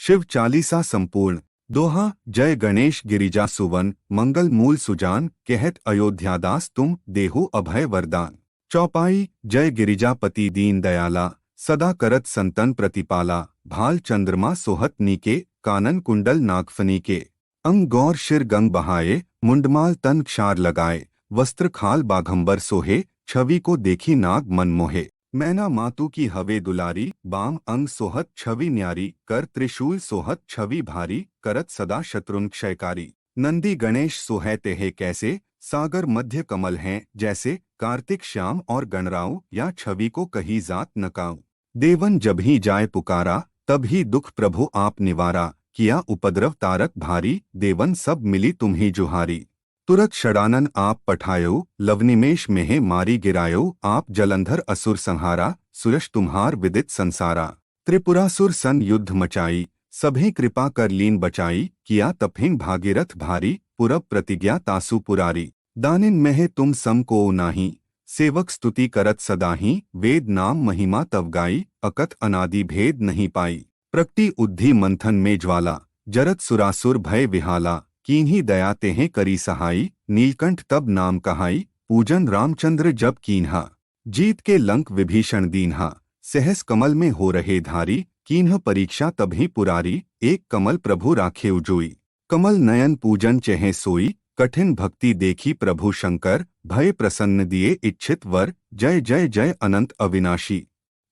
शिव चालीसा संपूर्ण। दोहा। जय गणेश गिरिजा सुवन मंगल मूल सुजान, कहत अयोध्यादास तुम देहु अभय वरदान। चौपाई। जय गिरिजापति दीन दयाला, सदा करत संतन प्रतिपाला। भाल चंद्रमा सोहत नीके, कानन कुंडल नागफनी के। अंग गौर शिर गंग बहाए, मुंडमाल तन क्षार लगाए। वस्त्र खाल बाघंबर सोहे, छवि को देखी नाग मन मोहे। मैना मातु की हवे दुलारी, बाम अंग सोहत छवि न्यारी। कर त्रिशूल सोहत छवि भारी, करत सदा शत्रुन क्षयकारी। नंदी गणेश सोहै तेहे कैसे, सागर मध्य कमल हैं जैसे। कार्तिक श्याम और गणराऊ, या छवि को कही जात नकाऊ। देवन जब ही जाय पुकारा, तब ही दुख प्रभु आप निवारा। किया उपद्रव तारक भारी, देवन सब मिली तुम्ही जुहारी। तुरत षडानन आप पठायो, लवनिमेष में मारी गिरायो। आप जलंधर असुर संहारा, सुयश तुम्हार विदित संसारा। त्रिपुरासुर सन युद्ध मचाई, सभी कृपा कर लीन बचाई। किया तपहिंग भागीरथ भारी, पुरब प्रतिज्ञा तासु पुरारी। दानिन में तुम सम को नाही, सेवक स्तुति करत सदाही। वेद नाम महिमा तव गाई, अकथ अनादि भेद नहीं पाई। प्रकटी उद्धि मंथन में ज्वाला, जरत सुरासुर भय विहाला। कीन्ही दया तेहें करी सहाई, नीलकंठ तब नाम कहाई। पूजन रामचंद्र जब कीन्हा, जीत के लंक विभीषण दीन्हा। सहस कमल में हो रहे धारी, कीन्ह परीक्षा तभी पुरारी। एक कमल प्रभु राखे उजोई, कमल नयन पूजन चेहे सोई। कठिन भक्ति देखी प्रभु शंकर, भय प्रसन्न दिए इच्छित वर। जय जय जय अनंत अविनाशी।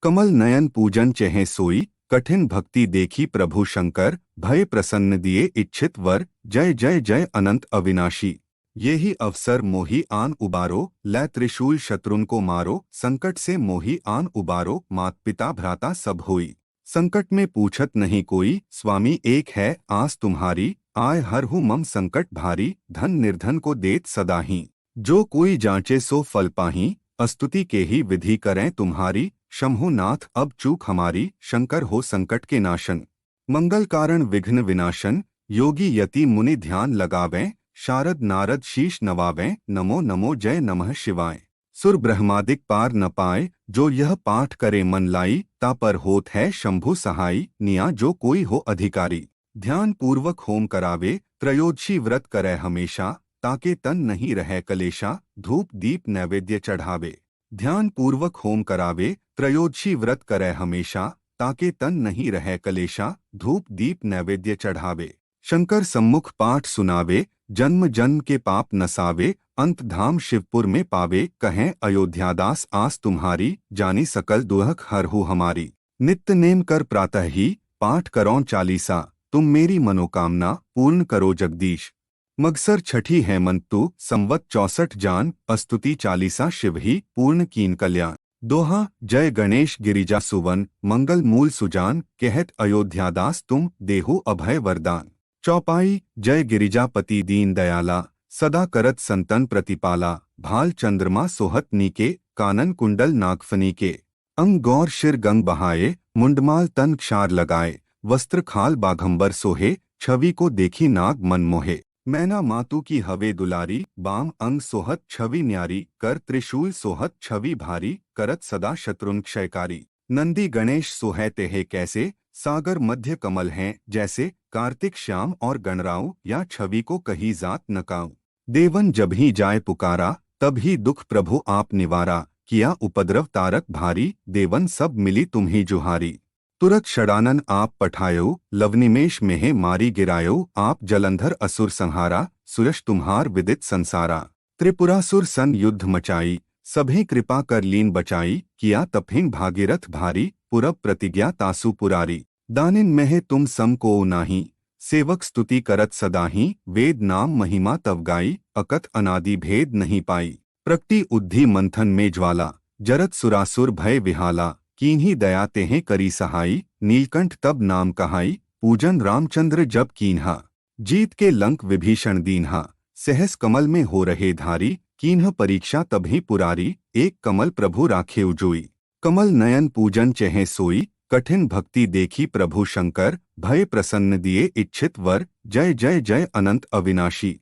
कमल नयन पूजन चेहे सोई, कठिन भक्ति देखी प्रभु शंकर। भय प्रसन्न दिए इच्छित वर, जय जय जय अनंत अविनाशी। यही अवसर मोही आन उबारो, लै त्रिशूल शत्रुन को मारो। संकट से मोही आन उबारो, मात पिता भ्राता सब होई। संकट में पूछत नहीं कोई, स्वामी एक है आस तुम्हारी। आय हर हूँ मम संकट भारी, धन निर्धन को देत सदाही। जो कोई जांचे सो फल पाही, अस्तुति के ही विधि करें तुम्हारी। शंभु नाथ अब चूक हमारी, शंकर हो संकट के नाशन। मंगल कारण विघ्न विनाशन, योगी यति मुनि ध्यान लगावें। शारद नारद शीश नवावें, नमो नमो जय नमः शिवाय। सुर ब्रह्मादिक पार न पाए, जो यह पाठ करे मन लाई। ता पर होत है शंभु सहाई, निया जो कोई हो अधिकारी। ध्यान पूर्वक होम करावे, त्रयोदशी व्रत करे हमेशा। ताके तन नहीं रहे कलेशा, धूप दीप नैवेद्य चढ़ावे। ध्यान पूर्वक होम करावे, त्रयोदशी व्रत करे हमेशा। ताके तन नहीं रहे कलेशा, धूप दीप नैवेद्य चढ़ावे। शंकर सम्मुख पाठ सुनावे, जन्म जन्म के पाप नसावे। अंत धाम शिवपुर में पावे, कहें अयोध्यादास आस तुम्हारी। जानी सकल दुहक हरहु हमारी। नित्य नेम कर प्रातः ही, पाठ करो चालीसा। तुम मेरी मनोकामना पूर्ण करो जगदीश। मगसर छठी हेमंतु, संवत 64 जान। अस्तुति चालीसा शिव ही, पूर्ण कीन कल्याण। दोहा। जय गणेश गिरिजा सुवन मंगल मूल सुजान, कहत अयोध्यादास तुम देहु अभय वरदान। चौपाई। जय गिरिजापति दीन दयाला, सदा करत संतन प्रतिपाला। भाल चंद्रमा सोहत नीके, कानन कुंडल नागफनी के। अंग गौर शिर गंग बहाए, मुंडमाल तन क्षार लगाए। वस्त्र खाल बाघंबर सोहे, छवि को देखी नाग मन मोहे। मैना मातु की हवे दुलारी, बाम अंग सोहत छवि न्यारी। कर त्रिशूल सोहत छवि भारी, करत सदा शत्रुन क्षयकारी। नंदी गणेश सोहै तेहे कैसे, सागर मध्य कमल हैं जैसे। कार्तिक श्याम और गणराऊ, या छवि को कही जात नकाऊ। देवन जब ही जाय पुकारा, तब ही दुख प्रभु आप निवारा। किया उपद्रव तारक भारी, देवन सब मिली तुम्ही जुहारी। तुरत षडानन आप पठायो, लवनिमेष में मारी गिरायो। आप जलंधर असुर संहारा, सुयश तुम्हार विदित संसारा। त्रिपुरासुर सन युद्ध मचाई, सभी कृपा कर लीन बचाई। किया तपहिंग भागीरथ भारी, पुरब प्रतिज्ञा तासु पुरारी। दानिन में तुम सम को नाही, सेवक स्तुति करत सदाही। वेद नाम महिमा तव गाई, अकथ अनादि भेद नहीं पाई। प्रकटी उद्धि मंथन में ज्वाला, जरत सुरासुर भय विहाला। कीन्ही दया तेहें करी सहाई, नीलकंठ तब नाम कहाई। पूजन रामचंद्र जब कीन्हा, जीत के लंक विभीषण दीन्हा। सहस कमल में हो रहे धारी, कीन्ह परीक्षा तभी पुरारी। एक कमल प्रभु राखे उजोई, कमल नयन पूजन चेहे सोई। कठिन भक्ति देखी प्रभु शंकर, भय प्रसन्न दिए इच्छित वर। जय जय जय अनंत अविनाशी।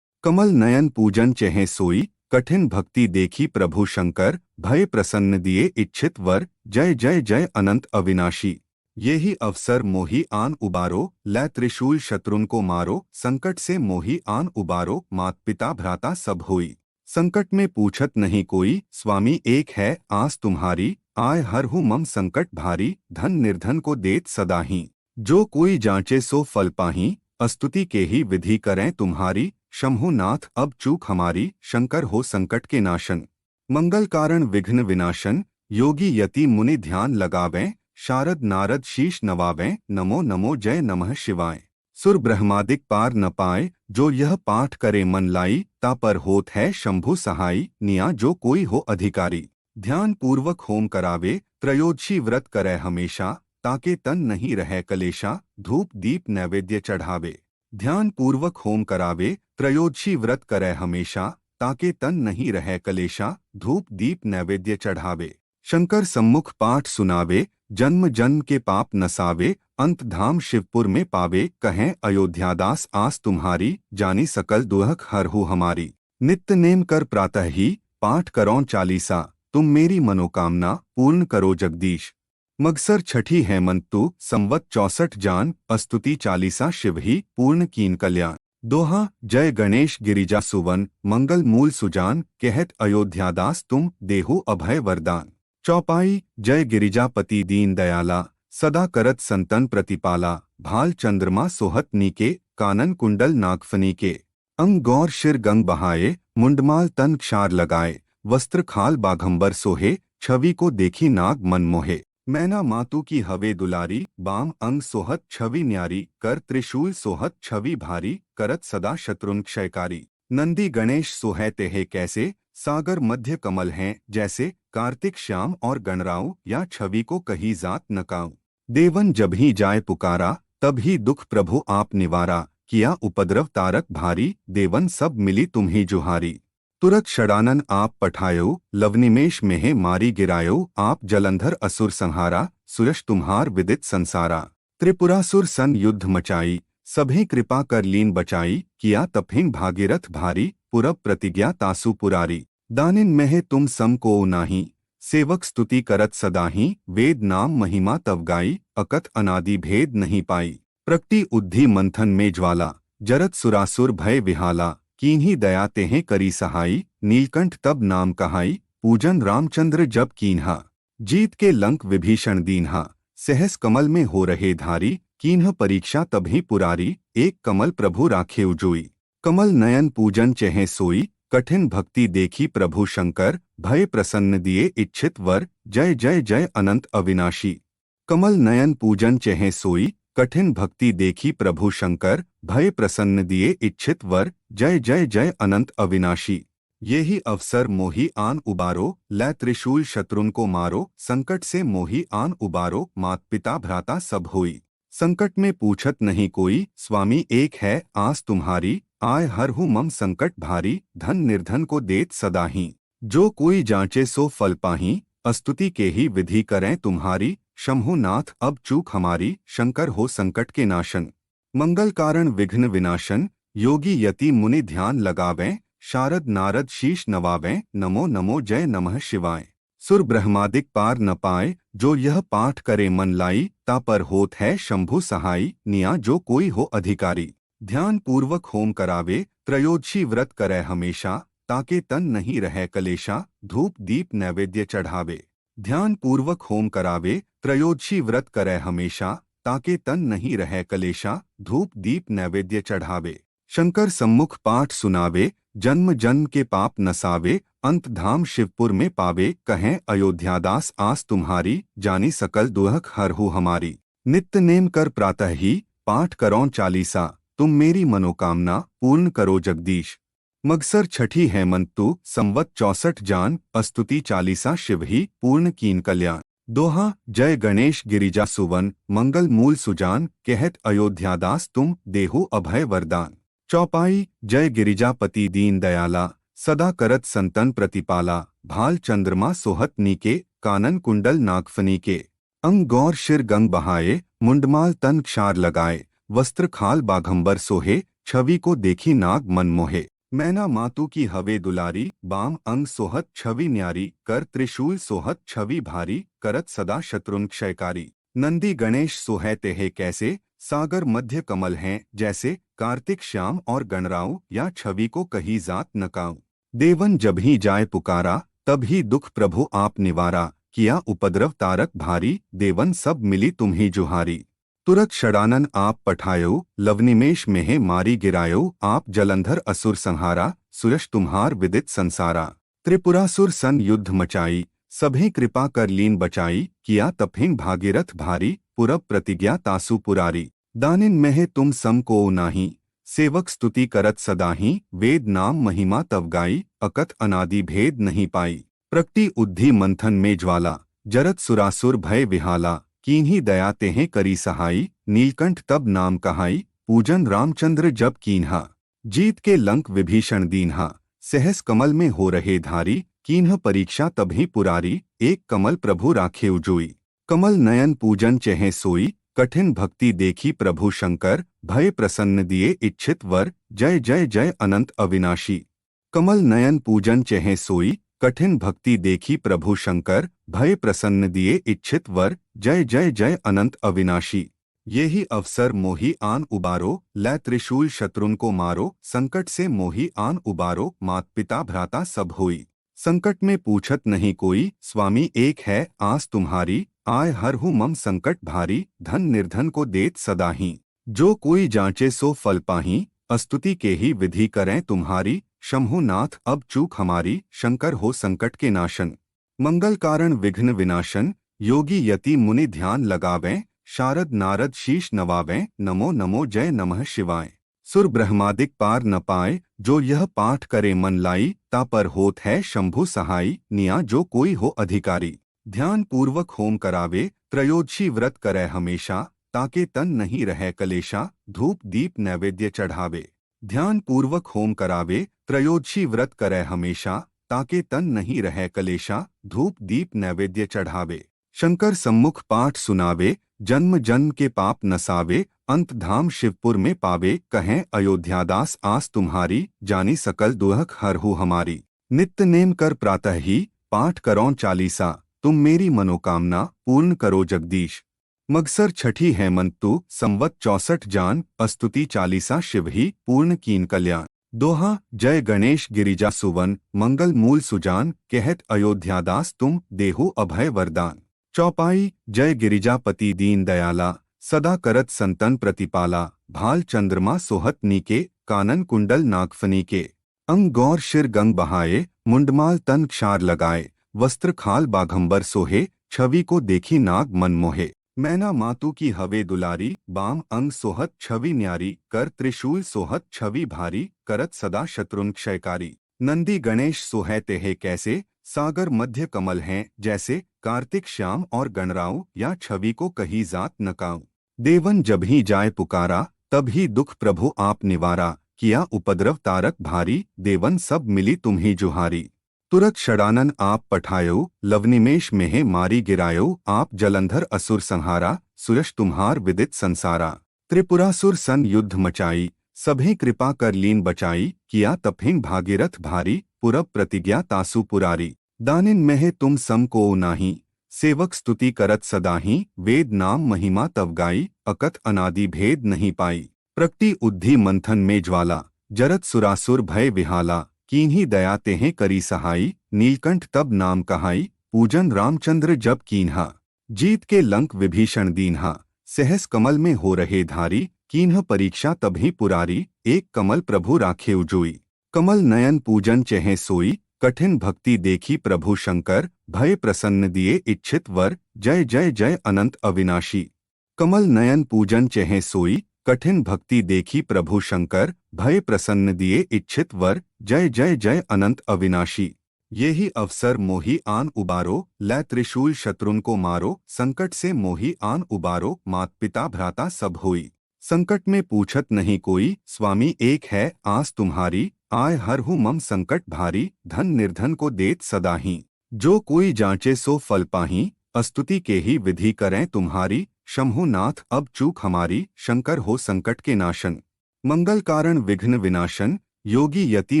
कमल नयन पूजन चेहे सोई, कठिन भक्ति देखी प्रभु शंकर। भय प्रसन्न दिए इच्छित वर, जय जय जय अनंत अविनाशी। यही अवसर मोही आन उबारो, लै त्रिशूल शत्रुन को मारो, संकट से मोही आन उबारो, मात पिता भ्राता सब होई। संकट में पूछत नहीं कोई, स्वामी एक है आस तुम्हारी, आय हर हूँ मम संकट भारी, धन निर्धन को देत सदा ही। जो कोई जांचे सो फल पाही, अस्तुति के ही विधि करें तुम्हारी, शंभु नाथ अब चूक हमारी, शंकर हो संकट के नाशन। मंगल कारण विघ्न विनाशन, योगी यति मुनि ध्यान लगावें, शारद नारद शीश नवावें, नमो नमो जय नमः शिवाय। सुर ब्रह्मादिक पार न पाए, जो यह पाठ करे मन लाई, ता पर होत है शंभु सहाई, निया जो कोई हो अधिकारी। ध्यान पूर्वक होम करावे, त्रयोदशी व्रत करे हमेशा, ताके तन नहीं रहे कलेशा, धूप दीप नैवेद्य चढ़ावे। ध्यान पूर्वक होम करावे, त्रयोदशी व्रत करे हमेशा, ताके तन नहीं रहे कलेशा, धूप दीप नैवेद्य चढ़ावे। शंकर सम्मुख पाठ सुनावे, जन्म जन्म के पाप नसावे, अंत धाम शिवपुर में पावे, कहें अयोध्यादास आस तुम्हारी, जानी सकल दुहक हरहु हमारी। नित्य नेम कर प्रातः ही, पाठ करो चालीसा, तुम मेरी मनोकामना पूर्ण करो जगदीश। मगसर छठी हेमंतु, संवत 64 जान, अस्तुति चालीसा शिव ही, पूर्ण कीन कल्याण। दोहा जय गणेश गिरिजा सुवन, मंगल मूल सुजान, कहत अयोध्यादास तुम, देहु अभय वरदान। चौपाई जय गिरिजापति दीन दयाला, सदा करत संतन प्रतिपाला, भाल चंद्रमा सोहत नीके, कानन कुंडल नागफनी के। अंग गौर शिर गंग बहाए, मुंडमाल तन क्षार लगाए, वस्त्र खाल बाघंबर सोहे, छवि को देखी नाग मन मोहे। मैना मातु की हवे दुलारी, बाम अंग सोहत छवि न्यारी, कर त्रिशूल सोहत छवि भारी, करत सदा शत्रुन क्षयकारी। नंदी गणेश सोहे तेहे कैसे, सागर मध्य कमल हैं जैसे, कार्तिक श्याम और गणराव, या छवि को कही जात नकाऊ। देवन जब ही जाए पुकारा, तब ही दुख प्रभु आप निवारा, किया उपद्रव तारक भारी, देवन सब मिली तुम्ही जुहारी। तुरत षडानन आप पठायो, लवनिमेष में मारी गिरायो, आप जलंधर असुर संहारा, सुयश तुम्हार विदित संसारा। त्रिपुरासुर सन युद्ध मचाई, सभी कृपा कर लीन बचाई, किया तपहिंग भागीरथ भारी, पुरब प्रतिज्ञा तासु पुरारी। दानिन में तुम सम को नाही, सेवक स्तुति करत सदाही, वेद नाम महिमा तव गाई, अकथ अनादि भेद नहीं पाई। प्रकटी उद्धि मंथन में ज्वाला, जरत सुरासुर भय विहाला, कीन्ही दया तेहें करी सहाई, नीलकंठ तब नाम कहाई, पूजन रामचंद्र जब कीन्हा। जीत के लंक विभीषण दीन्हा, सहस कमल में हो रहे धारी, कीन्ह परीक्षा तभी पुरारी, एक कमल प्रभु राखे उजोई। कमल नयन पूजन चेहे सोई, कठिन भक्ति देखी प्रभु शंकर, भय प्रसन्न दिए इच्छित वर, जय जय जय अनंत अविनाशी। कमल नयन पूजन चेहे सोई, कठिन भक्ति देखी प्रभु शंकर, भय प्रसन्न दिए इच्छित वर, जय जय जय अनंत अविनाशी। यही अवसर मोही आन उबारो, लै त्रिशूल शत्रुन को मारो, संकट से मोही आन उबारो, मात पिता भ्राता सब होई। संकट में पूछत नहीं कोई, स्वामी एक है आस तुम्हारी, आय हर हूँ मम संकट भारी, धन निर्धन को देत सदा ही। जो कोई जांचे सो फल पाही, अस्तुति के ही विधि करें तुम्हारी, शंभु नाथ अब चूक हमारी, शंकर हो संकट के नाशन। मंगल कारण विघ्न विनाशन, योगी यति मुनि ध्यान लगावें, शारद नारद शीश नवावें, नमो नमो जय नमः शिवाय। सुर ब्रह्मादिक पार न पाए, जो यह पाठ करे मन लाई, ता पर होत है शंभु सहाई, निया जो कोई हो अधिकारी। ध्यान पूर्वक होम करावे, त्रयोदशी व्रत करे हमेशा, ताके तन नहीं रहे कलेशा, धूप दीप नैवेद्य चढ़ावे। ध्यान पूर्वक होम करावे, त्रयोदशी व्रत करे हमेशा, ताके तन नहीं रहे कलेशा, धूप दीप नैवेद्य चढ़ावे। शंकर सम्मुख पाठ सुनावे, जन्म जन्म के पाप नसावे, अंत धाम शिवपुर में पावे, कहें अयोध्यादास आस तुम्हारी, जानी सकल दुहक हरहु हमारी। नित्य नेम कर प्रातः ही, पाठ करो चालीसा, तुम मेरी मनोकामना पूर्ण करो जगदीश। मगसर छठी हेमंतु, संवत 64 जान, अस्तुति चालीसा शिव ही, पूर्ण कीन कल्याण। दोहा जय गणेश गिरिजा सुवन, मंगल मूल सुजान, कहत अयोध्यादास तुम, देहु अभय वरदान। चौपाई जय गिरिजापति दीन दयाला, सदा करत संतन प्रतिपाला, भाल चंद्रमा सोहत नीके, कानन कुंडल नागफनी के। अंग गौर शिर गंग बहाए, मुंडमाल तन क्षार लगाए, वस्त्र खाल बाघंबर सोहे, छवि को देखी नाग मन मोहे। मैना मातु की हवे दुलारी, बाम अंग सोहत छवि न्यारी, कर त्रिशूल सोहत छवि भारी, करत सदा शत्रुन क्षयकारी। नंदी गणेश सोहै तेहे कैसे, सागर मध्य कमल हैं जैसे, कार्तिक श्याम और गणराव या छवि को कही जात नकाऊ। देवन जब ही जाय पुकारा, तब ही दुख प्रभु आप निवारा, किया उपद्रव तारक भारी, देवन सब मिली तुम्ही जुहारी। तुरत षडानन आप पठायो, लवनिमेष में मारी गिरायो, आप जलंधर असुर संहारा, सुयश तुम्हार विदित संसारा। त्रिपुरासुर सन युद्ध मचाई, सभी कृपा कर लीन बचाई, किया तपहिन भागीरथ भारी, पुरब प्रतिज्ञा तासु पुरारी। दानिन में तुम सम को नाही, सेवक स्तुति करत सदाही, वेद नाम महिमा तव गाई, अकथ अनादि भेद नहीं पाई। प्रकटी उद्धि मंथन में ज्वाला, जरत सुरासुर भय विहाला, कीन्ही दया तेहें करी सहाई, नीलकंठ तब नाम कहाई, पूजन रामचंद्र जब कीन्हा। जीत के लंक विभीषण दीन्हा, सहस कमल में हो रहे धारी, कीन्ह परीक्षा तभी पुरारी, एक कमल प्रभु राखे उजोई। कमल नयन पूजन चेहे सोई, कठिन भक्ति देखी प्रभु शंकर, भय प्रसन्न दिए इच्छित वर, जय जय जय अनंत अविनाशी। कमल नयन पूजन चेहे सोई, कठिन भक्ति देखी प्रभु शंकर, भय प्रसन्न दिए इच्छित वर, जय जय जय अनंत अविनाशी। यही अवसर मोही आन उबारो, लै त्रिशूल शत्रुन को मारो, संकट से मोही आन उबारो, मात पिता भ्राता सब होई। संकट में पूछत नहीं कोई, स्वामी एक है आस तुम्हारी, आय हर हूँ मम संकट भारी, धन निर्धन को देत सदाही। जो कोई जांचे सो फल पाही, अस्तुति के ही विधि करें तुम्हारी, शंभुनाथ अब चूक हमारी, शंकर हो संकट के नाशन। मंगल कारण विघ्न विनाशन, योगी यति मुनि ध्यान लगावें, शारद नारद शीश नवावें, नमो नमो जय नमः शिवाय। सुर ब्रह्मादिक पार न पाए, जो यह पाठ करे मन लाई, ता पर होत है शंभु सहाई, निया जो कोई हो अधिकारी। ध्यान पूर्वक होम करावे, त्रयोदशी व्रत करे हमेशा, ताके तन नहीं रहे कलेशा, धूप दीप नैवेद्य चढ़ावे। ध्यान पूर्वक होम करावे, त्रयोदशी व्रत करे हमेशा, ताके तन नहीं रहे कलेशा, धूप दीप नैवेद्य चढ़ावे। शंकर सम्मुख पाठ सुनावे, जन्म जन्म के पाप नसावे, अंत धाम शिवपुर में पावे, कहें अयोध्यादास आस तुम्हारी, जानी सकल दुहक हरहु हमारी। नित्य नेम कर प्रातः ही, पाठ करो चालीसा, तुम मेरी मनोकामना पूर्ण करो जगदीश। मगसर छठी हेमंतु, संवत 64 जान, अस्तुति चालीसा शिव ही, पूर्ण कीन कल्याण। दोहा जय गणेश गिरिजा सुवन, मंगल मूल सुजान, कहत अयोध्यादास तुम, देहु अभय वरदान। चौपाई जय गिरिजापति दीन दयाला, सदा करत संतन प्रतिपाला, भाल चंद्रमा सोहत नीके, कानन कुंडल नागफनी के। अंग गौर शिर गंग बहाए, मुंडमाल तन क्षार लगाए, वस्त्र खाल बाघंबर सोहे, छवि को देखी नाग मन मोहे। मैना मातु की हवे दुलारी, बाम अंग सोहत छवि न्यारी, कर त्रिशूल सोहत छवि भारी, करत सदा शत्रुन क्षयकारी। नंदी गणेश सोहै तेहे कैसे, सागर मध्य कमल हैं जैसे, कार्तिक श्याम और गणराव या छवि को कही जात नकाऊ। देवन जब ही जाय पुकारा, तब ही दुख प्रभु आप निवारा, किया उपद्रव तारक भारी, देवन सब मिली तुम्ही जुहारी। तुरत षडानन आप पठायो, लवनिमेष में मारी गिरायो, आप जलंधर असुर संहारा, सुयश तुम्हार विदित संसारा। त्रिपुरासुर सन युद्ध मचाई, सभी कृपा कर लीन बचाई, किया तपहिन भागीरथ भारी, पुरब प्रतिज्ञा तासु पुरारी। दानिन में तुम सम को नाही, सेवक स्तुति करत सदाही, वेद नाम महिमा तव गाई, अकथ अनादि भेद नहीं पाई। प्रकटी उद्धि मंथन में ज्वाला, जरत सुरासुर भय विहाला, कीन्ही दया तेहें करी सहाई, नीलकंठ तब नाम कहाई, पूजन रामचंद्र जब कीन्हा। जीत के लंक विभीषण दीन्हा, सहस कमल में हो रहे धारी, कीन्ह परीक्षा तभी पुरारी, एक कमल प्रभु राखे उजोई। कमल नयन पूजन चेहे सोई, कठिन भक्ति देखी प्रभु शंकर, भय प्रसन्न दिए इच्छित वर, जय जय जय अनंत अविनाशी। कमल नयन पूजन चेहे सोई, कठिन भक्ति देखी प्रभु शंकर, भय प्रसन्न दिए इच्छित वर, जय जय जय अनंत अविनाशी। यही अवसर मोही आन उबारो, लै त्रिशूल शत्रुन को मारो, संकट से मोही आन उबारो, मात पिता भ्राता सब होई। संकट में पूछत नहीं कोई, स्वामी एक है आस तुम्हारी, आय हर हूँ मम संकट भारी, धन निर्धन को देत सदाही। जो कोई जांचे सो फल पाही, अस्तुति के ही विधि करें तुम्हारी, शंभुनाथ अब चूक हमारी, शंकर हो संकट के नाशन। मंगल कारण विघ्न विनाशन, योगी यति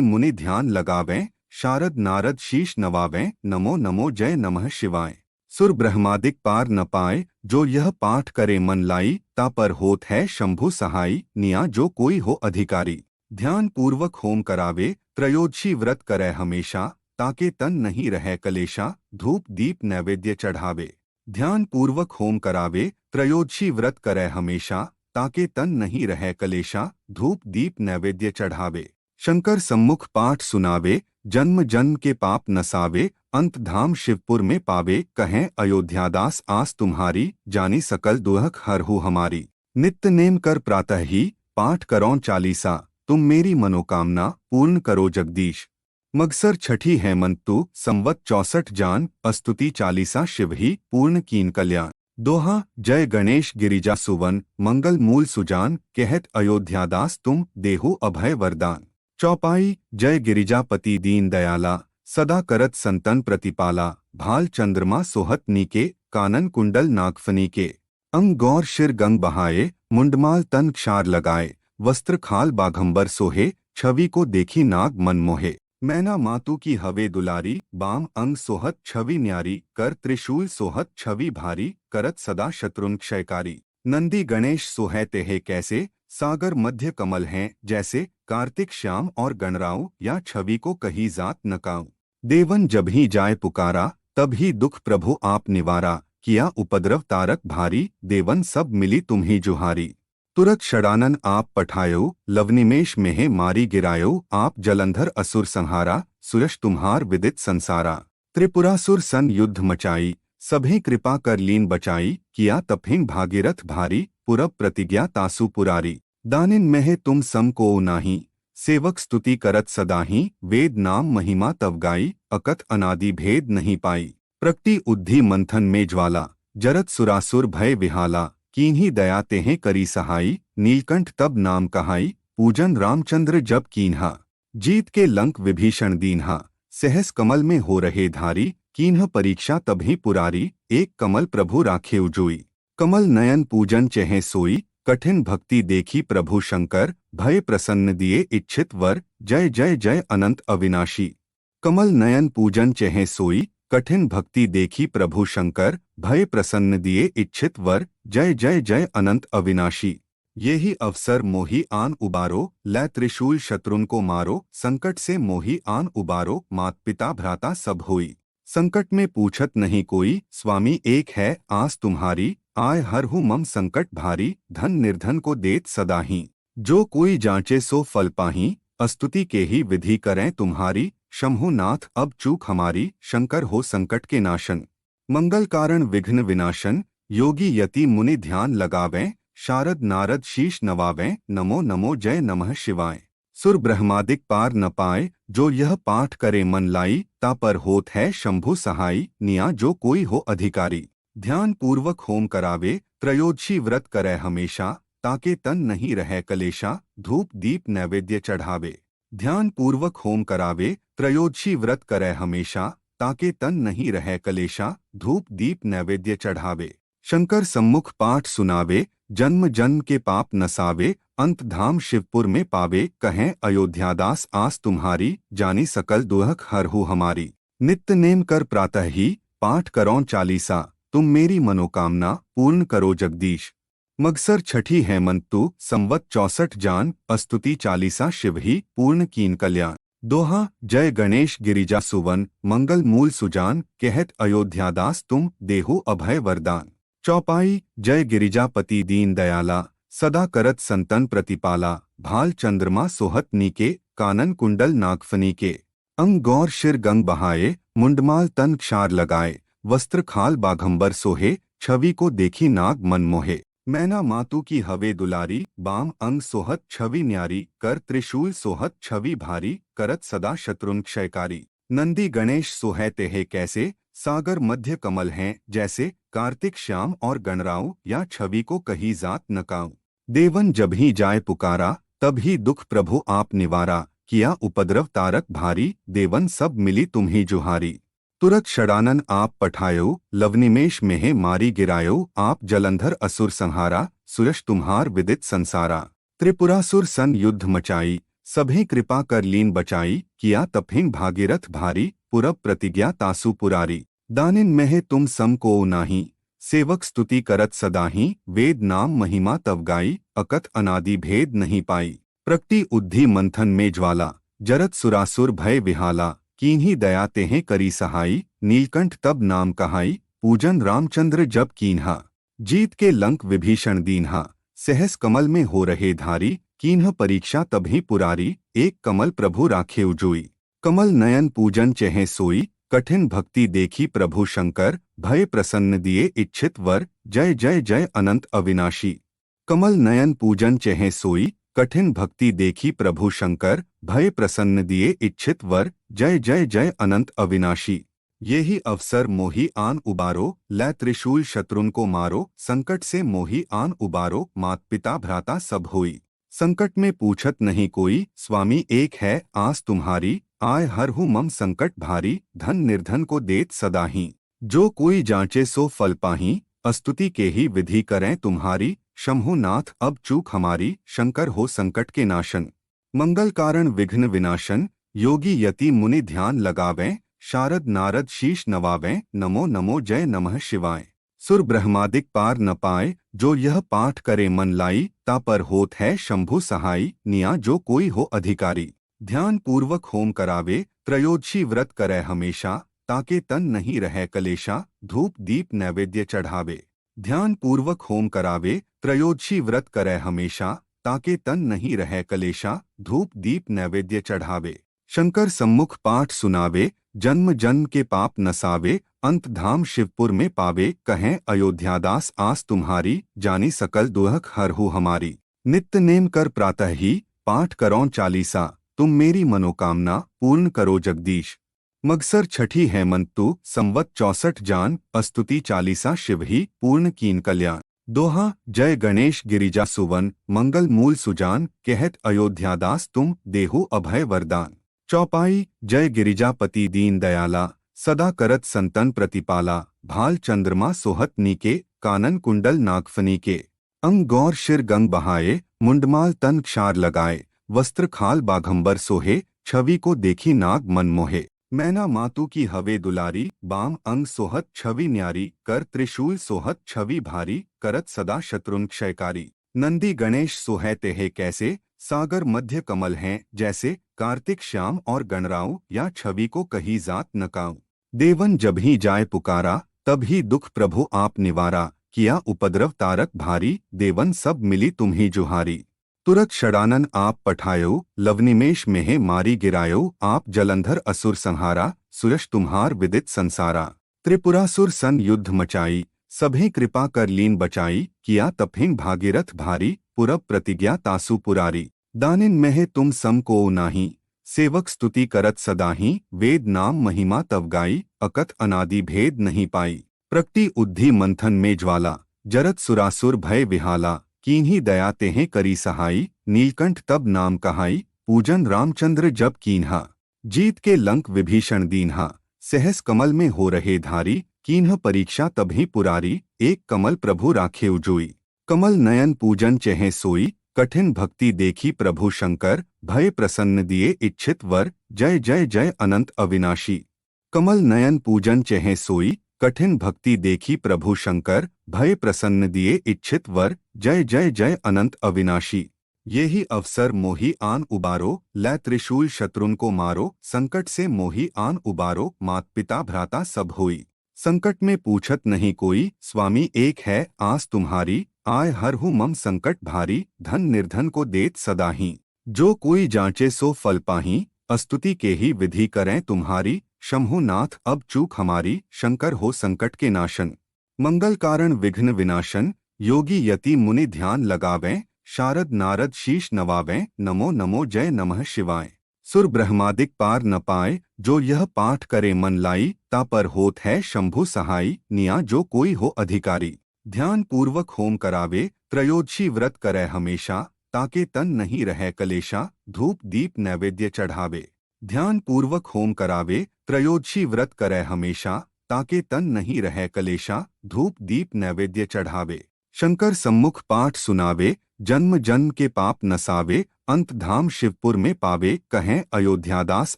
मुनि ध्यान लगावें, शारद नारद शीश नवावें, नमो नमो जय नमः शिवाय। सुर ब्रह्मादिक पार न पाए, जो यह पाठ करे मन लाई, ता पर होत है शंभु सहाई, निया जो कोई हो अधिकारी। ध्यान पूर्वक होम करावे, त्रयोदशी व्रत करे हमेशा, ताके तन नहीं रहे कलेशा, धूप दीप नैवेद्य चढ़ावे। ध्यान पूर्वक होम करावे, त्रयोदशी व्रत करे हमेशा, ताके तन नहीं रहे कलेशा, धूप दीप नैवेद्य चढ़ावे। शंकर सम्मुख पाठ सुनावे, जन्म जन्म के पाप नसावे, अंत धाम शिवपुर में पावे, कहें अयोध्यादास आस तुम्हारी, जानी सकल दुहक हरहु हमारी। नित्य नेम कर प्रातः ही, पाठ करो चालीसा, तुम मेरी मनोकामना पूर्ण करो जगदीश। मगसर छठी हेमंतु संवत 64 जान, अस्तुति चालीसा शिव ही पूर्ण कीन कल्याण। दोहा जय गणेश गिरिजा सुवन, मंगल मूल सुजान, कहत अयोध्यादास तुम देहु अभय वरदान। चौपाई जय गिरिजापति दीन दयाला, सदा करत संतन प्रतिपाला, भाल चंद्रमा सोहत नीके, कानन कुंडल नागफनी के। अंग गौर शिर गंग बहाए, मुंडमाल तन क्षार लगाए, वस्त्र खाल बाघंबर सोहे, छवि को देखी नाग मन मोहे। मैना मातु की हवे दुलारी, बाम अंग सोहत छवि न्यारी, कर त्रिशूल सोहत छवि भारी, करत सदा शत्रुन क्षयकारी। नंदी गणेश सोहे तेहे कैसे, सागर मध्य कमल हैं जैसे, कार्तिक श्याम और गणराव, या छवि को कही जात नकाऊ। देवन जब ही जाए पुकारा, तब ही दुख प्रभु आप निवारा, किया उपद्रव तारक भारी, देवन सब मिली तुम्ही जुहारी। तुरत षडानन आप पठायो, लवनिमेष में मारी गिरायो, आप जलंधर असुर संहारा, सुयश तुम्हार विदित संसारा। त्रिपुरासुर सन युद्ध मचाई, सभी कृपा कर लीन बचाई, किया तपहिन भागीरथ भारी, पुरब प्रतिज्ञा तासु पुरारी। दानिन में तुम सम को नाही, सेवक स्तुति करत सदाही, वेद नाम महिमा तव गाई, अकथ अनादि भेद नहीं पाई। प्रकटी उद्धि मंथन में ज्वाला, जरत सुरासुर भय विहाला, कीन्ही दया तेहे करी सहाई, नीलकंठ तब नाम कहाई, पूजन रामचंद्र जब कीन्हा। जीत के लंक विभीषण दीन्हा, सहस कमल में हो रहे धारी, कीन्ह परीक्षा तभी पुरारी, एक कमल प्रभु राखे उजोई। कमल नयन पूजन चेहे सोई, कठिन भक्ति देखी प्रभु शंकर, भय प्रसन्न दिए इच्छित वर, जय जय जय अनंत अविनाशी। कमल नयन पूजन चेहे सोई, कठिन भक्ति देखी प्रभु शंकर, भय प्रसन्न दिए इच्छित वर, जय जय जय अनंत अविनाशी। यही अवसर मोही आन उबारो, लै त्रिशूल शत्रुन को मारो, संकट से मोही आन उबारो, मात पिता भ्राता सब होई। संकट में पूछत नहीं कोई, स्वामी एक है आस तुम्हारी, आय हरहु मम संकट भारी, धन निर्धन को देत सदाही। जो कोई जांचे सो फल पाही, अस्तुति के ही विधि करें तुम्हारी, शंभुनाथ अब चूक हमारी, शंकर हो संकट के नाशन। मंगल कारण विघ्न विनाशन, योगी यति मुनि ध्यान लगावें, शारद नारद शीश नवावें, नमो नमो जय नमः शिवाय। सुर ब्रह्मादिक पार न पाए, जो यह पाठ करे मन लाई, ता पर होत है शंभु सहाई, निया जो कोई हो अधिकारी। ध्यान पूर्वक होम करावे, त्रयोदशी व्रत करे हमेशा, ताके तन नहीं रहे कलेशा, धूप दीप नैवेद्य चढ़ावे। ध्यान पूर्वक होम करावे, त्रयोदशी व्रत करे हमेशा, ताके तन नहीं रहे कलेशा, धूप दीप नैवेद्य चढ़ावे। शंकर सम्मुख पाठ सुनावे, जन्म जन्म के पाप नसावे, अंत धाम शिवपुर में पावे, कहें अयोध्यादास आस तुम्हारी, जानी सकल दुहक हरहु हमारी। नित्य नेम कर प्रातः ही, पाठ करो चालीसा, तुम मेरी मनोकामना पूर्ण करो जगदीश। मगसर छठी हेमंतु संवत 64 जान, अस्तुति चालीसा शिव ही पूर्ण कीन कल्याण। दोहा जय गणेश गिरिजा सुवन, मंगल मूल सुजान, कहत अयोध्यादास तुम देहु अभय वरदान। चौपाई जय गिरिजापति दीन दयाला, सदा करत संतन प्रतिपाला, भाल चंद्रमा सोहत नीके, कानन कुंडल नागफनी के। अंग गौर शिर गंग बहाए, मुंडमाल तन क्षार लगाए, वस्त्र खाल बाघंबर सोहे, छवि को देखी नाग मन मोहे। मैना मातु की हवे दुलारी, बाम अंग सोहत छवि न्यारी, कर त्रिशूल सोहत छवि भारी, करत सदा शत्रुन क्षयकारी। नंदी गणेश सोहे तेहे कैसे, सागर मध्य कमल हैं जैसे, कार्तिक श्याम और गणराव, या छवि को कही जात नकाऊ। देवन जब ही जाए पुकारा, तब ही दुख प्रभु आप निवारा, किया उपद्रव तारक भारी, देवन सब मिली तुम्ही जुहारी। तुरत षडानन आप पठायो, लवनिमेष में मारी गिरायो, आप जलंधर असुर संहारा, सुयश तुम्हार विदित संसारा। त्रिपुरासुर सन युद्ध मचाई, सभी कृपा कर लीन बचाई, किया तपहिन भागीरथ भारी, पुरब प्रतिज्ञा तासु पुरारी। दानिन मह तुम सम को नाही, सेवक स्तुति करत सदाही, वेद नाम महिमा तव गाई, अकथ अनादि भेद नहीं पाई। प्रकटी उद्धि मंथन में ज्वाला, जरत सुरासुर भय विहाला, कीन्ही दया तेहें करी सहाई, नीलकंठ तब नाम कहाई, पूजन रामचंद्र जब कीन्हा। जीत के लंक विभीषण दीन्हा, सहस कमल में हो रहे धारी, कीन्ह परीक्षा तभी पुरारी, एक कमल प्रभु राखे उजोई। कमल नयन पूजन चेहे सोई, कठिन भक्ति देखी प्रभु शंकर, भय प्रसन्न दिए इच्छित वर, जय जय जय अनंत अविनाशी। कमल नयन पूजन चेहे सोई, कठिन भक्ति देखी प्रभु शंकर, भय प्रसन्न दिए इच्छित वर, जय जय जय अनंत अविनाशी। यही अवसर मोही आन उबारो, लै त्रिशूल शत्रुन को मारो, संकट से मोही आन उबारो, मात पिता भ्राता सब होई। संकट में पूछत नहीं कोई, स्वामी एक है आस तुम्हारी, आय हर हूँ मम संकट भारी, धन निर्धन को देत सदाही। जो कोई जांचे सो फल पाही, अस्तुति के ही विधि करें तुम्हारी, शंभु नाथ अब चूक हमारी, शंकर हो संकट के नाशन। मंगल कारण विघ्न विनाशन, योगी यति मुनि ध्यान लगावें, शारद नारद शीश नवावें, नमो नमो जय नमः शिवाय। सुर ब्रह्मादिक पार न पाए, जो यह पाठ करे मन लाई, ता पर होत है शंभु सहाई, निया जो कोई हो अधिकारी। ध्यान पूर्वक होम करावे, त्रयोदशी व्रत करे हमेशा, ताके तन नहीं रहे कलेशा, धूप दीप नैवेद्य चढ़ावे। ध्यान पूर्वक होम करावे, त्रयोदशी व्रत करे हमेशा, ताके तन नहीं रहे कलेशा, धूप दीप नैवेद्य चढ़ावे। शंकर सम्मुख पाठ सुनावे, जन्म जन्म के पाप नसावे, अंत धाम शिवपुर में पावे, कहें अयोध्यादास आस तुम्हारी, जानी सकल दुहक हरहु हमारी। नित्य नेम कर प्रातः ही, पाठ करो चालीसा, तुम मेरी मनोकामना पूर्ण करो जगदीश। मगसर छठी हेमंतु, संवत 64 जान, अस्तुति चालीसा शिव ही, पूर्ण कीन कल्याण। दोहा जय गणेश गिरिजा सुवन, मंगल मूल सुजान, कहत अयोध्यादास तुम देहु अभय वरदान। चौपाई जय गिरिजापति दीन दयाला, सदा करत संतन प्रतिपाला, भाल चंद्रमा सोहत नीके, कानन कुंडल नागफनी के। अंग गौर शिर गंग बहाए, मुंडमाल तन क्षार लगाए, वस्त्र खाल बाघंबर सोहे, छवि को देखी नाग मन मोहे। मैना मातु की हवे दुलारी, बाम अंग सोहत छवि न्यारी, कर त्रिशूल सोहत छवि भारी, करत सदा शत्रुन क्षयकारी। नंदी गणेश सोहे तेहे कैसे, सागर मध्य कमल हैं जैसे, कार्तिक श्याम और गणराऊ, या छवि को कही जात नकाऊ। देवन जब ही जाए पुकारा, तब ही दुख प्रभु आप निवारा, किया उपद्रव तारक भारी, देवन सब मिली तुम्ही जुहारी। तुरत षडानन आप पठायो, लवनिमेष मेहे मारी गिरायो, आप जलंधर असुर संहारा, सुयश तुम्हार विदित संसारा। त्रिपुरासुर सन युद्ध मचाई, सभी कृपा कर लीन बचाई, किया तपहिन भागीरथ भारी, पुरब प्रतिज्ञा तासु पुरारी। दानिन मह तुम सम को नाही, सेवक स्तुति करत सदाही, वेद नाम महिमा तव गाई, अकथ अनादि भेद नहीं पाई। प्रकटी उद्धि मंथन में ज्वाला, जरत सुरासुर भय विहाला, कीन्ही दया तेहें करी सहाई, नीलकंठ तब नाम कहाई, पूजन रामचंद्र जब कीन्हा। जीत के लंक विभीषण दीन्हा, सहस कमल में हो रहे धारी, कीन्ह परीक्षा तभी पुरारी, एक कमल प्रभु राखे उजोई। कमल नयन पूजन चेहे सोई, कठिन भक्ति देखी प्रभु शंकर, भय प्रसन्न दिए इच्छित वर, जय जय जय अनंत अविनाशी। कमल नयन पूजन चेहे सोई, कठिन भक्ति देखी प्रभु शंकर, भय प्रसन्न दिए इच्छित वर, जय जय जय अनंत अविनाशी। यही अवसर मोही आन उबारो, लै त्रिशूल शत्रुन को मारो, संकट से मोही आन उबारो, मात पिता भ्राता सब होई। संकट में पूछत नहीं कोई, स्वामी एक है आस तुम्हारी, आय हर हूँ मम संकट भारी, धन निर्धन को देत सदाही। जो कोई जांचे सो फल पाही, अस्तुति के ही विधि करें तुम्हारी, शंभु नाथ अब चूक हमारी, शंकर हो संकट के नाशन। मंगल कारण विघ्न विनाशन, योगी यति मुनि ध्यान लगावें, शारद नारद शीश नवावें, नमो नमो जय नमः शिवाय। सुर ब्रह्मादिक पार न पाए, जो यह पाठ करे मन लाई, ता पर होत है शंभु सहाई, निया जो कोई हो अधिकारी। ध्यान पूर्वक होम करावे, त्रयोदशी व्रत करे हमेशा, ताके तन नहीं रहे कलेशा, धूप दीप नैवेद्य चढ़ावे। ध्यान पूर्वक होम करावे, त्रयोदशी व्रत करे हमेशा, ताके तन नहीं रहे कलेशा, धूप दीप नैवेद्य चढ़ावे। शंकर सम्मुख पाठ सुनावे, जन्म जन्म के पाप नसावे, अंत धाम शिवपुर में पावे, कहें अयोध्यादास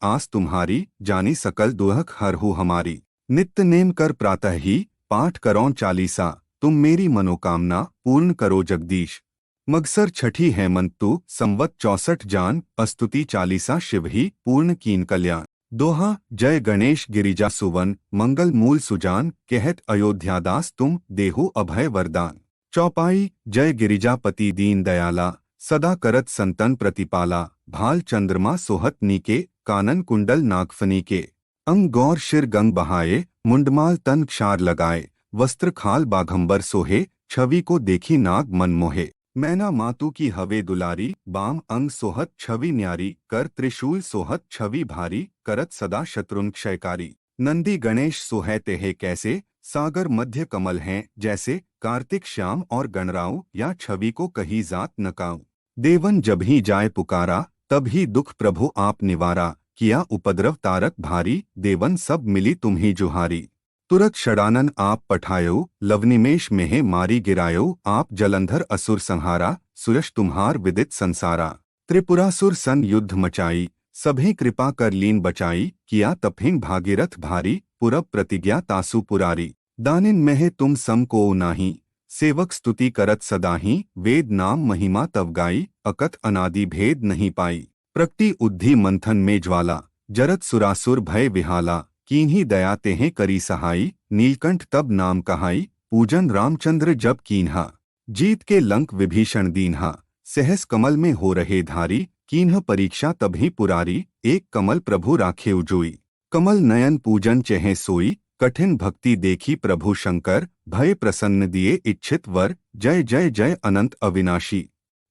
आस तुम्हारी, जानी सकल दुहक हरहु हमारी। नित्य नेम कर प्रातः ही पाठ करो चालीसा, तुम मेरी मनोकामना पूर्ण करो जगदीश। मगसर छठी हेमंतु संवत 64 जान, अस्तुति चालीसा शिव ही पूर्ण कीन कल्याण। दोहा जय गणेश गिरिजा सुवन, मंगल मूल सुजान, कहत अयोध्यादास तुम देहु अभय वरदान। चौपाई जय गिरिजापति दीन दयाला, सदा करत संतन प्रतिपाला, भाल चंद्रमा सोहत नीके, कानन कुंडल नागफनी के। अंग गौर शिर गंग बहाए, मुंडमाल तन क्षार लगाए, वस्त्र खाल बाघंबर सोहे, छवि को देखी नाग मन मोहे। मैना मातु की हवे दुलारी, बाम अंग सोहत छवि न्यारी, कर त्रिशूल सोहत छवि भारी, करत सदा शत्रुन क्षयकारी। नंदी गणेश सोहते है कैसे, सागर मध्य कमल हैं जैसे, कार्तिक श्याम और गणराऊ, या छवि को कही जात नकाऊ। देवन जब ही जाय पुकारा, तब ही दुख प्रभु आप निवारा, किया उपद्रव तारक भारी, देवन सब मिली तुम ही जुहारी। तुरत षडानन आप पठायो, लवनिमेष में मारी गिरायो, आप जलंधर असुर संहारा, सुयश तुम्हार विदित संसारा। त्रिपुरासुर सन युद्ध मचाई, सभी कृपा कर लीन बचाई, किया तपहिंग भागीरथ भारी, पुरब प्रतिज्ञा तासु पुरारी। दानिन में तुम सम को नाही, सेवक स्तुति करत सदाही, वेद नाम महिमा तव गाई, अकथ अनादि भेद नहीं पाई। प्रकटी उद्धि मंथन में ज्वाला, जरत सुरासुर भय विहाला, कीन्ही दया तेहें करी सहाई, नीलकंठ तब नाम कहाई, पूजन रामचंद्र जब कीन्हा। जीत के लंक विभीषण दीन्हा, सहस कमल में हो रहे धारी, कीन्ह परीक्षा तभी पुरारी, एक कमल प्रभु राखे उजोई। कमल नयन पूजन चेहे सोई, कठिन भक्ति देखी प्रभु शंकर, भय प्रसन्न दिए इच्छित वर, जय जय जय अनंत अविनाशी।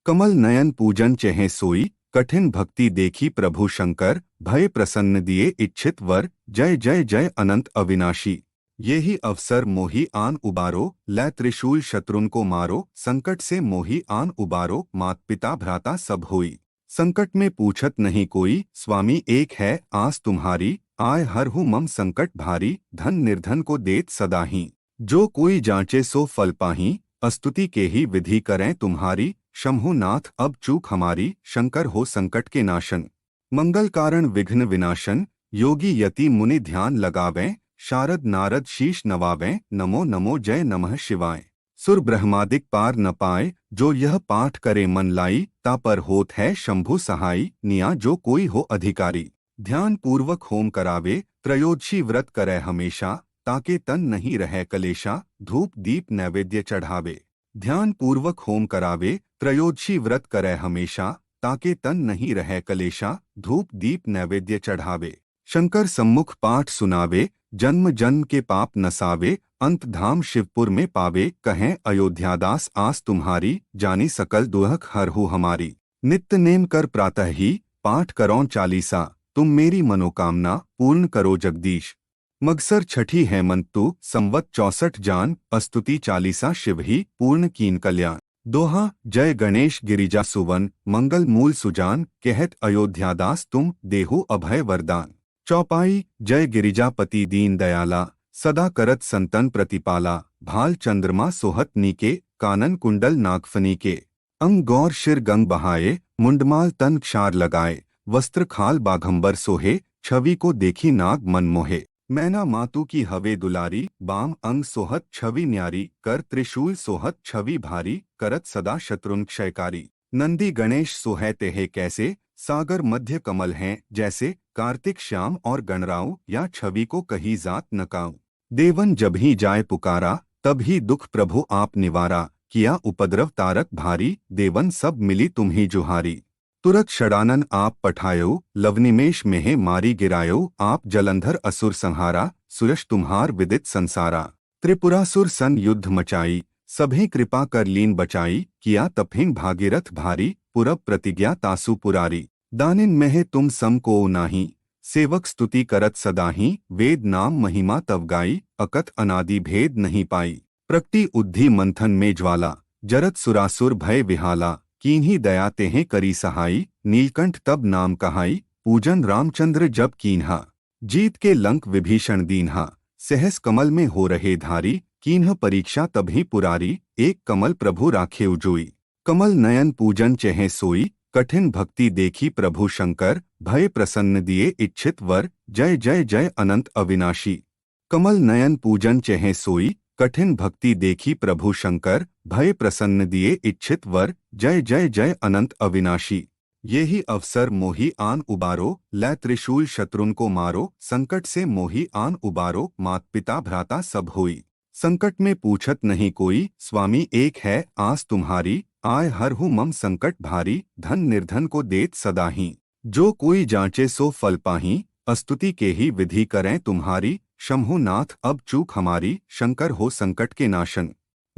कमल नयन पूजन चेहे सोई, कठिन भक्ति देखी प्रभु शंकर, भय प्रसन्न दिए इच्छित वर, जय जय जय अनंत अविनाशी। यही अवसर मोही आन उबारो, लै त्रिशूल शत्रुन को मारो, संकट से मोही आन उबारो, मात पिता भ्राता सब होई। संकट में पूछत नहीं कोई, स्वामी एक है आस तुम्हारी, आय हर हूँ मम संकट भारी, धन निर्धन को देत सदाही। जो कोई जांचे सो फल पाही, अस्तुति के ही विधि करें तुम्हारी, शंभु नाथ अब चूक हमारी, शंकर हो संकट के नाशन। मंगल कारण विघ्न विनाशन, योगी यति मुनि ध्यान लगावें, शारद नारद शीश नवावें, नमो नमो जय नमः शिवाय। सुर ब्रह्मादिक पार न पाए, जो यह पाठ करे मन लाई, ता पर होत है शंभु सहाई, निया जो कोई हो अधिकारी। ध्यान पूर्वक होम करावे, त्रयोदशी व्रत करे हमेशा, ताके तन नहीं रहे कलेशा, धूप दीप नैवेद्य चढ़ावे। ध्यान पूर्वक होम करावे, त्रयोदशी व्रत करे हमेशा, ताके तन नहीं रहे कलेशा, धूप दीप नैवेद्य चढ़ावे। शंकर सम्मुख पाठ सुनावे, जन्म जन्म के पाप नसावे, अंत धाम शिवपुर में पावे, कहें अयोध्यादास आस तुम्हारी, जानी सकल दुहक हरहु हमारी। नित्य नेम कर प्रातः ही पाठ करो चालीसा, तुम मेरी मनोकामना पूर्ण करो जगदीश। मगसर छठी हेमंतु संवत 64 जान, अस्तुति चालीसा शिव ही पूर्ण कीन कल्याण। दोहा जय गणेश गिरिजा सुवन, मंगल मूल सुजान, कहत अयोध्यादास तुम देहु अभय वरदान। चौपाई जय गिरिजापति दीन दयाला, सदा करत संतन प्रतिपाला, भाल चंद्रमा सोहत नीके, कानन कुंडल नागफनी के। अंग गौर शिर गंग बहाए, मुंडमाल तन क्षार लगाए, वस्त्र खाल बाघंबर सोहे, छवि को देखी नाग मन मोहे। मैना मातु की हवे दुलारी, बाम अंग सोहत छवि न्यारी, कर त्रिशूल सोहत छवि भारी, करत सदा शत्रुन क्षयकारी। नंदी गणेश सोहते है कैसे, सागर मध्य कमल हैं जैसे, कार्तिक श्याम और गणराऊ, या छवि को कही जात नकाऊ। देवन जब ही जाय पुकारा, तब ही दुख प्रभु आप निवारा, किया उपद्रव तारक भारी, देवन सब मिली तुम ही जुहारी। तुरत षडानन आप पठायो, लवनिमेष में मारी गिरायो, आप जलंधर असुर संहारा, सुयश तुम्हार विदित संसारा। त्रिपुरासुर सन युद्ध मचाई, सभी कृपा कर लीन बचाई, किया तपहिंग भागीरथ भारी, पुरब प्रतिज्ञा तासु पुरारी। दानिन में तुम सम को नाही, सेवक स्तुति करत सदाही, वेद नाम महिमा तव गाई, अकथ अनादि भेद नहीं पाई। प्रकटी उद्धि मंथन में ज्वाला, जरत सुरासुर भय विहाला, कीन्ही दया तेहें करी सहाई, नीलकंठ तब नाम कहाई, पूजन रामचंद्र जब कीन्हा। जीत के लंक विभीषण दीन्हा, सहस कमल में हो रहे धारी, कीन्ह परीक्षा तभी पुरारी, एक कमल प्रभु राखे उजोई। कमल नयन पूजन चेहे सोई, कठिन भक्ति देखी प्रभु शंकर, भय प्रसन्न दिए इच्छित वर, जय जय जय अनंत अविनाशी। कमल नयन पूजन चेहे सोई, कठिन भक्ति देखी प्रभु शंकर, भय प्रसन्न दिए इच्छित वर, जय जय जय अनंत अविनाशी। यही अवसर मोही आन उबारो, लै त्रिशूल शत्रुन को मारो, संकट से मोही आन उबारो, मात पिता भ्राता सब होई। संकट में पूछत नहीं कोई, स्वामी एक है आस तुम्हारी, आय हर हूँ मम संकट भारी, धन निर्धन को देत सदा ही। जो कोई जांचे सो फल पाही, अस्तुति के ही विधि करें तुम्हारी, शंभु नाथ अब चूक हमारी, शंकर हो संकट के नाशन।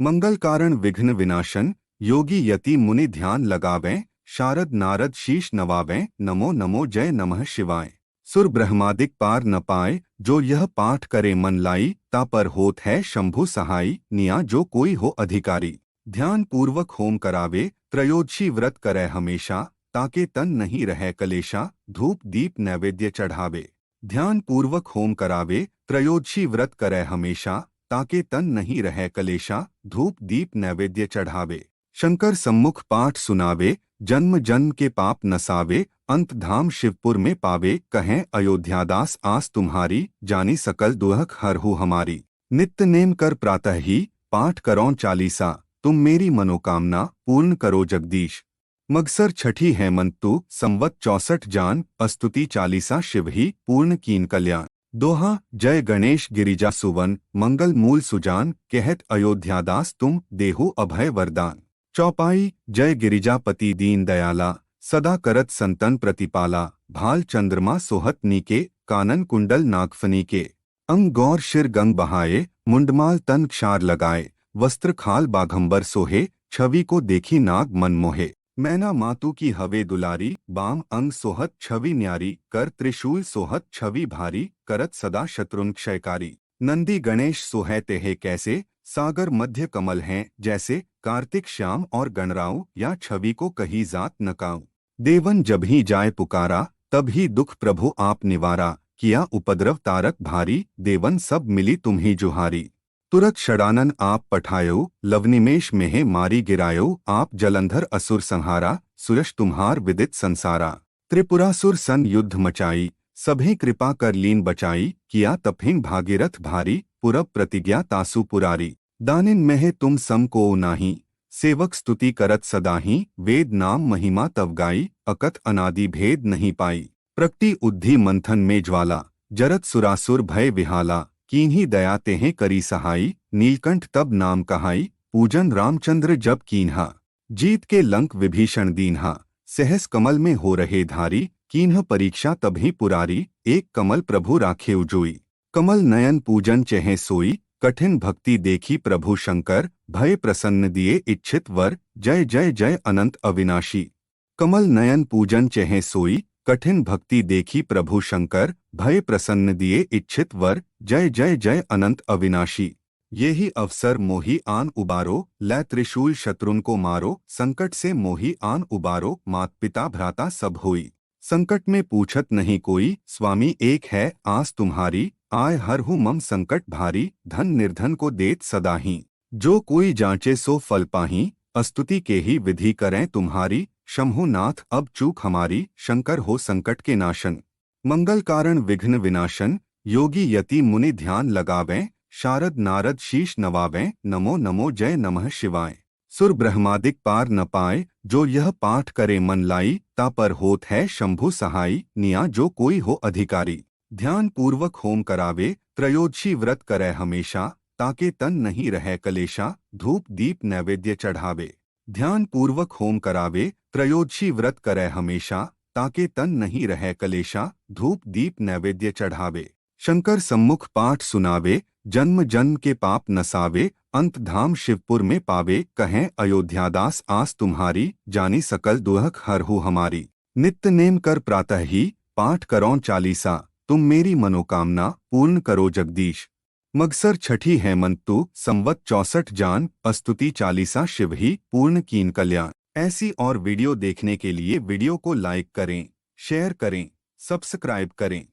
मंगल कारण विघ्न विनाशन, योगी यति मुनि ध्यान लगावें, शारद नारद शीश नवावें, नमो नमो जय नमः शिवाय। सुर ब्रह्मादिक पार न पाए, जो यह पाठ करे मन लाई, ता पर होत है शंभु सहाई, निया जो कोई हो अधिकारी। ध्यान पूर्वक होम करावे, त्रयोदशी व्रत करे हमेशा, ताके तन नहीं रहे कलेशा, धूप दीप नैवेद्य चढ़ावे। ध्यान पूर्वक होम करावे, त्रयोदशी व्रत करे हमेशा, ताके तन नहीं रहे कलेशा, धूप दीप नैवेद्य चढ़ावे। शंकर सम्मुख पाठ सुनावे, जन्म जन्म के पाप नसावे, अंत धाम शिवपुर में पावे, कहें अयोध्यादास आस तुम्हारी, जानी सकल दुहक हरहु हमारी। नित्य नेम कर प्रातः ही, पाठ करो चालीसा, तुम मेरी मनोकामना पूर्ण करो जगदीश। मगसर छठी हेमंतु, संवत 64 जान, अस्तुति चालीसा शिव ही, पूर्ण कीन कल्याण। दोहा जय गणेश गिरिजा सुवन, मंगल मूल सुजान, कहत अयोध्यादास तुम, देहु अभय वरदान। चौपाई जय गिरिजापति दीन दयाला, सदा करत संतन प्रतिपाला, भाल चंद्रमा सोहत नीके, कानन कुंडल नागफनी के। अंग गौर शिर गंग बहाए, मुंडमाल तन क्षार लगाए, वस्त्र खाल बाघंबर सोहे, छवि को देखी नाग मन मोहे। मैना मातु की हवे दुलारी, बाम अंग सोहत छवि न्यारी, कर त्रिशूल सोहत छवि भारी, करत सदा शत्रुन क्षयकारी। नंदी गणेश सोहे तेहे कैसे, सागर मध्य कमल हैं जैसे, कार्तिक श्याम और गणराव, या छवि को कही जात नकाऊ। देवन जब ही जाए पुकारा, तब ही दुख प्रभु आप निवारा, किया उपद्रव तारक भारी, देवन सब मिली तुम ही जुहारी। तुरत षडानन आप पठायो, लवनिमेष में मारी गिरायो, आप जलंधर असुर संहारा, सुयश तुम्हार विदित संसारा। त्रिपुरासुर सन युद्ध मचाई, सभी कृपा कर लीन बचाई, किया तपहिंग भागीरथ भारी, पुरब प्रतिज्ञा तासु पुरारी। दानिन में तुम सम को नाही, सेवक स्तुति करत सदाही, वेद नाम महिमा तव गाई, अकथ अनादि भेद नहीं पाई। प्रकटी उद्धि मंथन में ज्वाला, जरत सुरासुर भय विहाला, कीन्ही दया तेहें करी सहाई, नीलकंठ तब नाम कहाई, पूजन रामचंद्र जब कीन्हा। जीत के लंक विभीषण दीन्हा, सहस कमल में हो रहे धारी, कीन्ह परीक्षा तभी पुरारी, एक कमल प्रभु राखे उजोई। कमल नयन पूजन चेहे सोई, कठिन भक्ति देखी प्रभु शंकर, भय प्रसन्न दिए इच्छित वर, जय जय जय अनंत अविनाशी। कमल नयन पूजन चेहे सोई, कठिन भक्ति देखी प्रभु शंकर, भय प्रसन्न दिए इच्छित वर, जय जय जय अनंत अविनाशी। यही अवसर मोही आन उबारो, लै त्रिशूल शत्रुन को मारो, संकट से मोही आन उबारो, मात पिता भ्राता सब होई। संकट में पूछत नहीं कोई, स्वामी एक है आस तुम्हारी, आय हर हूँ मम संकट भारी, धन निर्धन को देत सदा ही। जो कोई जांचे सो फल पाही, अस्तुति के ही विधि करें तुम्हारी, शंभु नाथ अब चूक हमारी, शंकर हो संकट के नाशन। मंगल कारण विघ्न विनाशन, योगी यति मुनि ध्यान लगावें, शारद नारद शीश नवावें, नमो नमो जय नमः शिवाय। सुर ब्रह्मादिक पार न पाए, जो यह पाठ करे मन लाई, ता पर होत है शंभु सहाई, निया जो कोई हो अधिकारी। ध्यान पूर्वक होम करावे, त्रयोदशी व्रत करे हमेशा, ताके तन नहीं रहे कलेशा, धूप दीप नैवेद्य चढ़ावे। ध्यान पूर्वक होम करावे, त्रयोदशी व्रत करे हमेशा, ताके तन नहीं रहे कलेशा, धूप दीप नैवेद्य चढ़ावे। शंकर सम्मुख पाठ सुनावे, जन्म जन्म के पाप नसावे, अंत धाम शिवपुर में पावे, कहें अयोध्यादास आस तुम्हारी, जानी सकल दुहक हरहु हमारी। नित्य नेम कर प्रातः ही, पाठ करो चालीसा, तुम मेरी मनोकामना पूर्ण करो जगदीश। मगसर छठी हेमंतु, संवत 64 जान, अस्तुति चालीसा शिव ही, पूर्ण कीन कल्याण। ऐसी और वीडियो देखने के लिए वीडियो को लाइक करें, शेयर करें, सब्सक्राइब करें।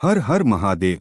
हर हर महादेव।